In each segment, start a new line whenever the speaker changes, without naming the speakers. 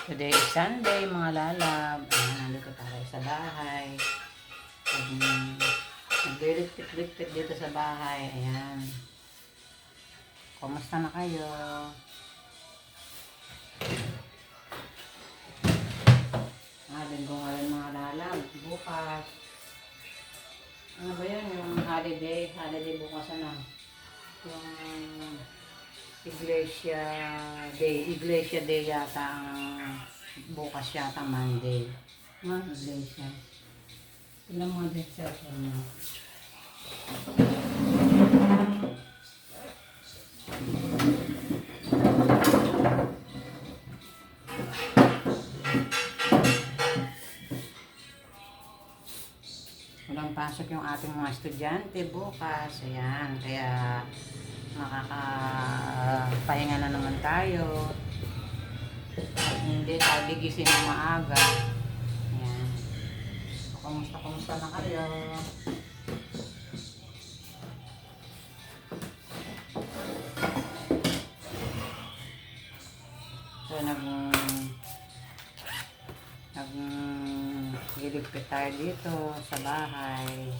Today is Sunday, mga lalab. Ayan, nandito tayo sa bahay. Nagliligpit-ligpit dito sa bahay. Ayan. Kumusta na kayo? Linggo ngayon mga lalab. Bukas. Ano ba yan? Yung holiday. Holiday bukas ano? Yung Iglesia Day yata ang bukas yata Monday. Iglesia. Tignan mo din sa inyo. Walang pasok yung ating mga estudyante bukas. Ayan, kaya makakapahinga na naman tayo. At hindi tayo gigising ng maaga. Ayan. Kumusta na kayo? So, nag-iligpit tayo dito sa bahay.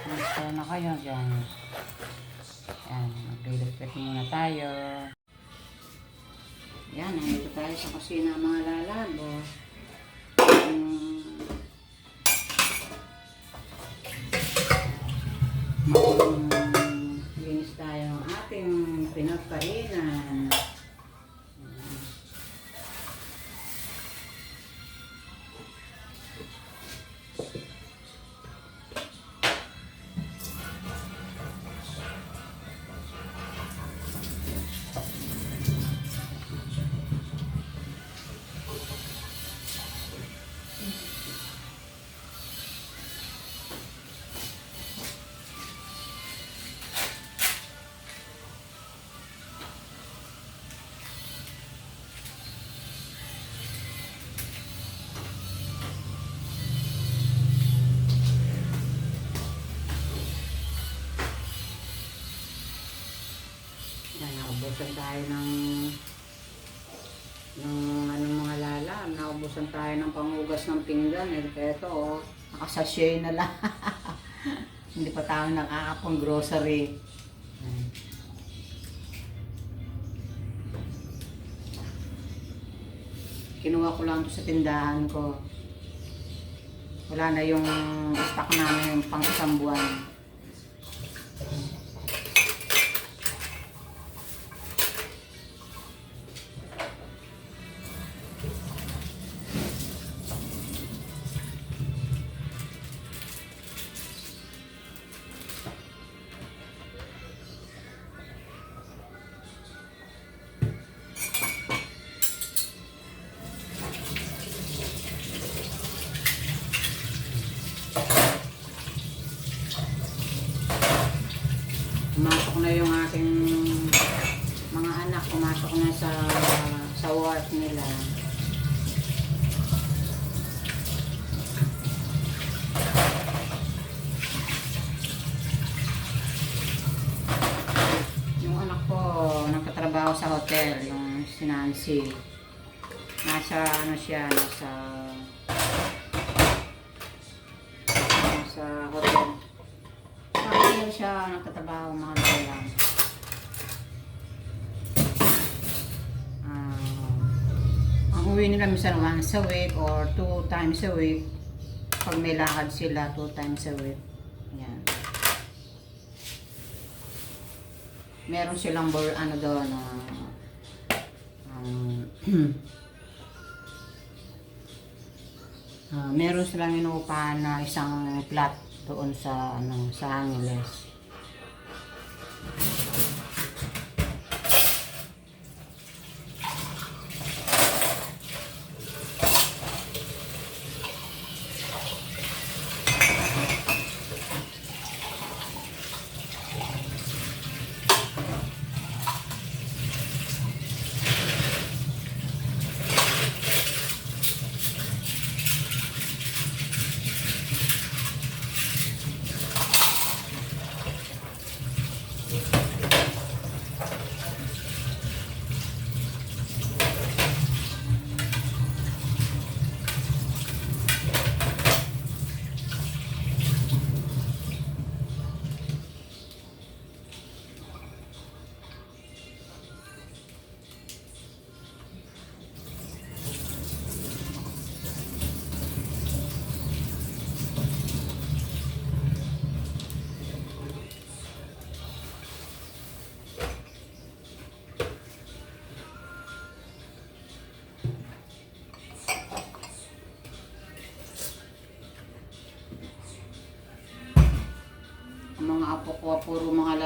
Kumusta na kayo dyan? Ayan, mag-iligpit muna tayo. Yan, nandito tayo sa kusina mga lalabo. Linis tayo ng ating pinagkainan. Naubusan tayo ng mga lalam. Naubusan tayo ng panghugas ng pinggan. Ito, oh, nakasashay na lang. Hindi pa tayo nakakapang grocery. Kinuha ko lang ito sa tindahan ko. Wala na yung stock namin pang isang buwan. Pumasok na yung aking mga anak, pumasok na sa work nila. Yung anak ko nagtatrabaho sa hotel, yung si Nancy. Nasa hotel. Hindi siya nagtatrabaho, mga lang. Ang uwi nila minsan once a week or 2 times a week. Pag may lakad sila, 2 times a week. Yan. Meron silang doon meron silang inuupahan na isang flat doon sa Angeles.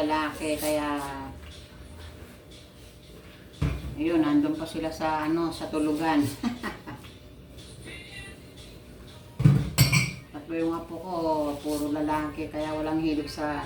lalaki, kaya ayun, nandun pa sila sa sa tulugan. Tatlo yung apo ko, puro lalaki, kaya walang hilig sa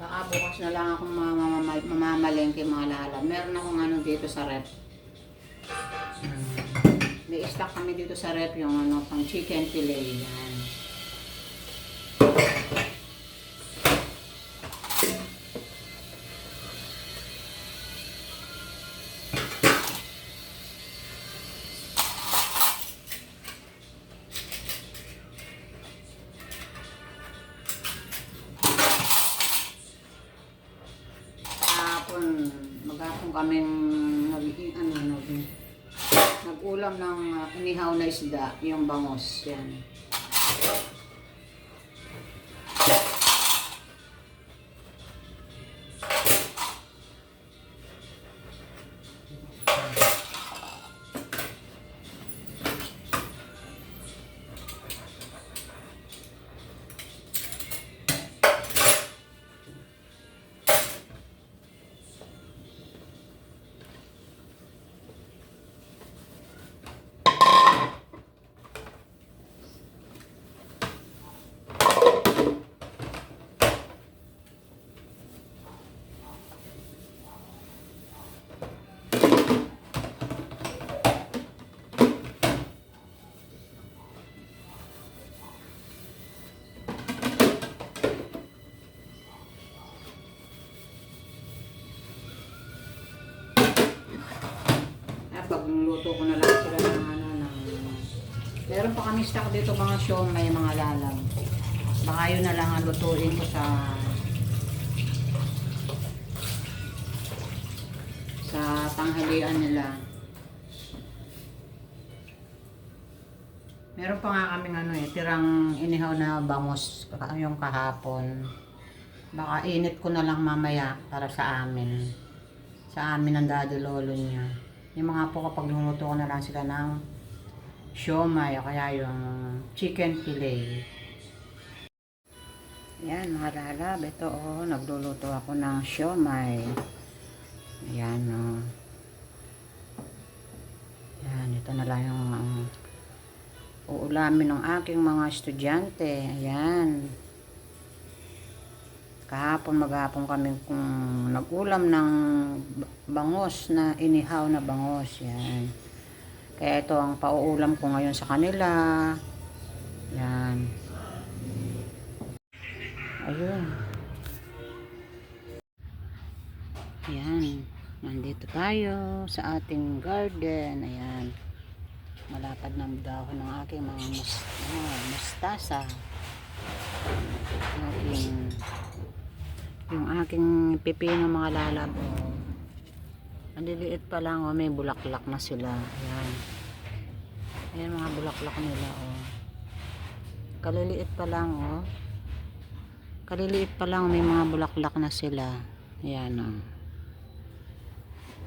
Baka bukas na lang akong mamamalengke mga lala. Meron akong dito sa rep. May stock kami dito sa rep yung pang chicken fillet. Yan. Maghapon kaming nag-ulam ng inihaw na isda, yung bangos. Yan. Pagluluto ko na lang sila ng meron pa kami stock dito mga siomay, mga lalam. Baka yun na lang ang lutuin ko sa tanghalian nila. Meron pa nga kaming tirang inihaw na bangos yung kahapon. Baka init ko na lang mamaya para sa amin. Sa amin ng daddy lolo niya. Yung mga po kapag lumuto ko na lang sila ng siomay o kaya yung chicken fillet. Yan mga lalab, ito nagluluto ako ng siomay. Ayan Yan, ito na lang yung uulamin ng aking mga estudyante. Ayan. Maghapon kami nag-ulam ng bangos na inihaw na bangos. Yan. Kaya ito ang pauulam ko ngayon sa kanila. Yan. Ayun. Ayan. Nandito tayo sa ating garden. Ayan. Malapad ng dahon ng aking mga mustasa. Yung aking pipino mga lalab. Ang liliit pa lang may bulaklak na sila. Ayan. Ayan mga bulaklak nila Kaliliit pa lang Kaliliit pa lang may mga bulaklak na sila. Ayan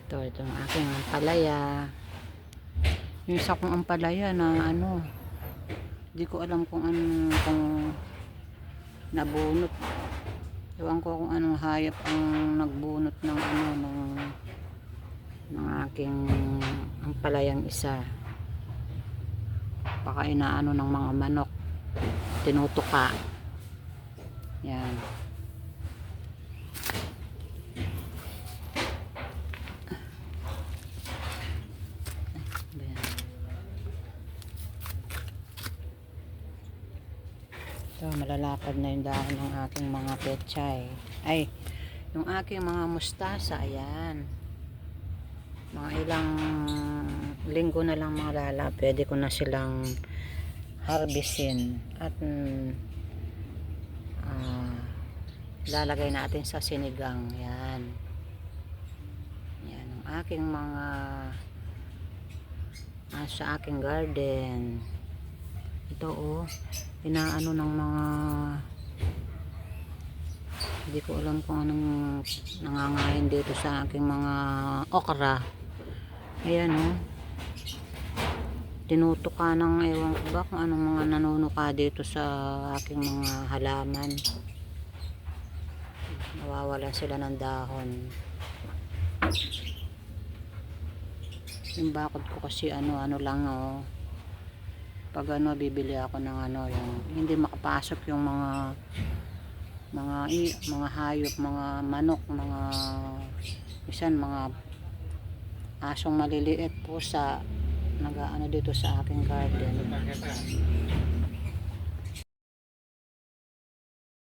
Ito ang aking ampalaya. Yung isa kong ampalaya na hindi ko alam kung nabunot. Ewan ko kung anong hayop ang nagbunot ng ng aking ampalayang isa. Baka inaano ng mga manok, tinutuka. Yan. So, malalapad na yung dahon ng aking mga pechay. Ay, yung aking mga mustasa, ayan. Mga ilang linggo na lang mga lala, pwede ko na silang harvestin. At lalagay natin sa sinigang. Ayan. aking mga sa aking garden. Ito oh, inaano ng mga, hindi ko alam kung anong nangangain dito sa aking mga okra. Ayan oh, tinutuka ng ewan ko ba kung anong mga nanunuka dito sa aking mga halaman. Nawawala sila ng dahon. Yung bakod ko kasi ano lang oh, pag ano bibili ako ng ano, yung hindi makapasok yung mga hayop, mga manok, mga isan mga asong maliliit, pusa, nag-ano dito sa aking garden.